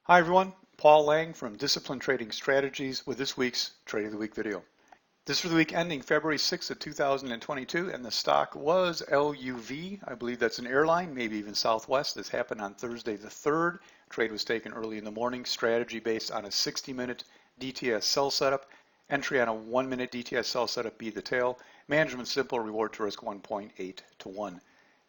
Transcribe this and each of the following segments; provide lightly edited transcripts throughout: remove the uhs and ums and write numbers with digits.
Hi everyone, Paul Lange from Disciplined Trading Strategies with this week's Trade of the Week video. This is for the week ending February 6th of 2022 and the stock was LUV. I believe that's an airline, maybe even Southwest. This happened on Thursday the 3rd. Trade was taken early in the morning. Strategy based on a 60-minute DTS sell setup. Entry on a 1-minute DTS sell setup, be the tail. Management simple, reward to risk 1.8 to 1.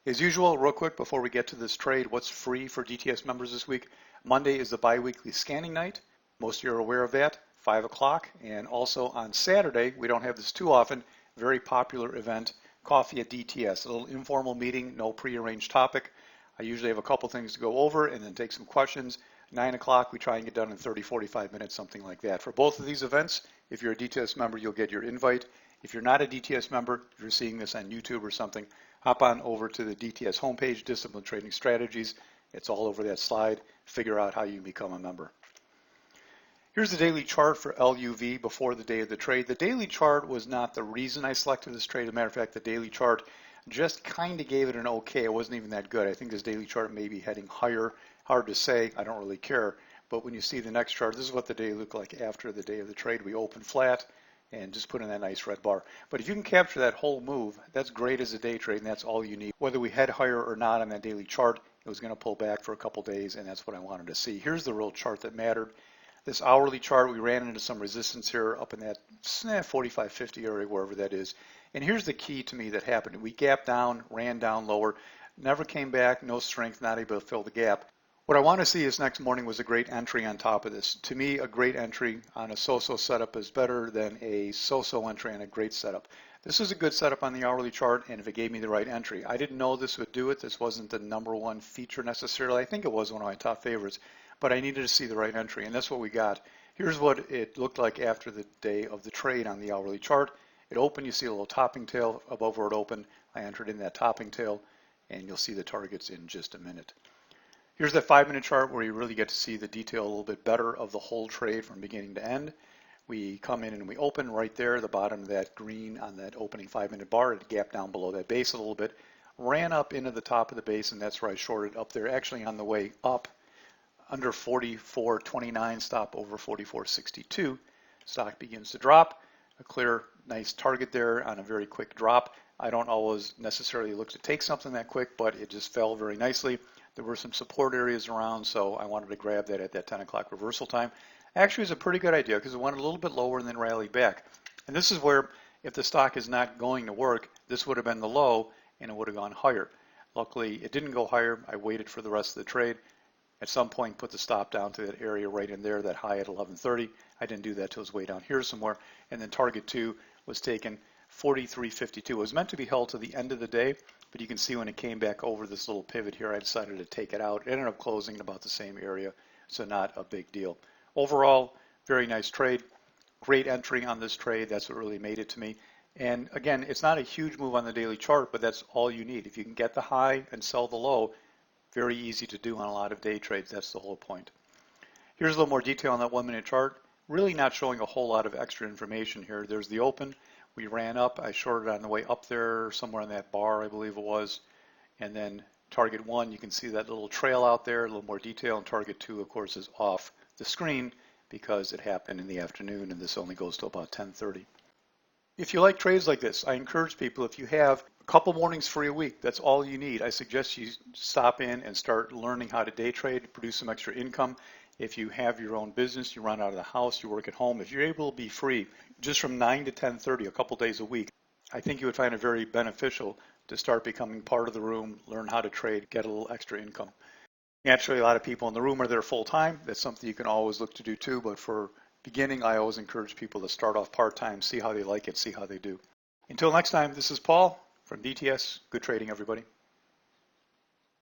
As usual, real quick before we get to this trade, what's free for DTS members this week? Monday is the bi-weekly scanning night. Most of you are aware of that, 5 o'clock. And also on Saturday, we don't have this too often, very popular event, Coffee at DTS, a little informal meeting, no prearranged topic. I usually have a couple things to go over and then take some questions. 9 o'clock, we try and get done in 30, 45 minutes, something like that. For both of these events, if you're a DTS member, you'll get your invite. If you're not a DTS member, if you're seeing this on YouTube or something, hop on over to the DTS homepage, Disciplined Trading Strategies. It's all over that slide. Figure out how you become a member. Here's the daily chart for LUV before the day of the trade. The daily chart was not the reason I selected this trade. As a matter of fact, the daily chart just kind of gave it an okay. It wasn't even that good. I think this daily chart may be heading higher. Hard to say. I don't really care. But when you see the next chart, this is what the day looked like after the day of the trade. We opened flat and just put in that nice red bar. But if you can capture that whole move, that's great as a day trade, and that's all you need. Whether we head higher or not on that daily chart, it was going to pull back for a couple days, and that's what I wanted to see. Here's the real chart that mattered. This hourly chart, we ran into some resistance here up in that 45.50 area, wherever that is. And here's the key to me that happened. We gapped down, ran down lower, never came back, no strength, not able to fill the gap. What I want to see is next morning was a great entry on top of this. To me, a great entry on a so-so setup is better than a so-so entry on a great setup. This is a good setup on the hourly chart, and if it gave me the right entry. I didn't know this would do it. This wasn't the #1 feature necessarily. I think it was one of my top favorites, but I needed to see the right entry, and that's what we got. Here's what it looked like after the day of the trade on the hourly chart. It opened, you see a little topping tail above where it opened. I entered in that topping tail, and you'll see the targets in just a minute. Here's that 5-minute chart where you really get to see the detail a little bit better of the whole trade from beginning to end. We come in and we open right there, the bottom of that green on that opening 5-minute bar. It gapped down below that base a little bit, ran up into the top of the base, and that's where I shorted up there. Actually on the way up, under 44.29, stop over 44.62. Stock begins to drop. A clear, nice target there on a very quick drop. I don't always necessarily look to take something that quick, but it just fell very nicely. There were some support areas around, so I wanted to grab that at that 10 o'clock reversal time. Actually, it was a pretty good idea because it went a little bit lower and then rallied back. And this is where, if the stock is not going to work, this would have been the low and it would have gone higher. Luckily, it didn't go higher. I waited for the rest of the trade. At some point, put the stop down to that area right in there, that high at 11.30. I didn't do that till it was way down here somewhere. And then target 2 was taken 43.52. It was meant to be held to the end of the day, but you can see when it came back over this little pivot here, I decided to take it out. It ended up closing in about the same area, so not a big deal. Overall, very nice trade. Great entry on this trade. That's what really made it to me. And again, it's not a huge move on the daily chart, but that's all you need. If you can get the high and sell the low, very easy to do on a lot of day trades. That's the whole point. Here's a little more detail on that 1-minute chart. Really not showing a whole lot of extra information here. There's the open. We ran up. I shorted on the way up there, somewhere on that bar, I believe it was. And then target 1, you can see that little trail out there, a little more detail. And target 2, of course, is off the screen because it happened in the afternoon, and this only goes to about 10:30. If you like trades like this, I encourage people, if you have a couple mornings free a week, that's all you need. I suggest you stop in and start learning how to day trade, produce some extra income. If you have your own business, you run out of the house, you work at home, if you're able to be free just from 9 to 10:30, a couple days a week, I think you would find it very beneficial to start becoming part of the room, learn how to trade, get a little extra income. Naturally, a lot of people in the room are there full time. That's something you can always look to do too, but for beginning, I always encourage people to start off part-time, see how they like it, see how they do. Until next time, this is Paul from DTS. Good trading, everybody.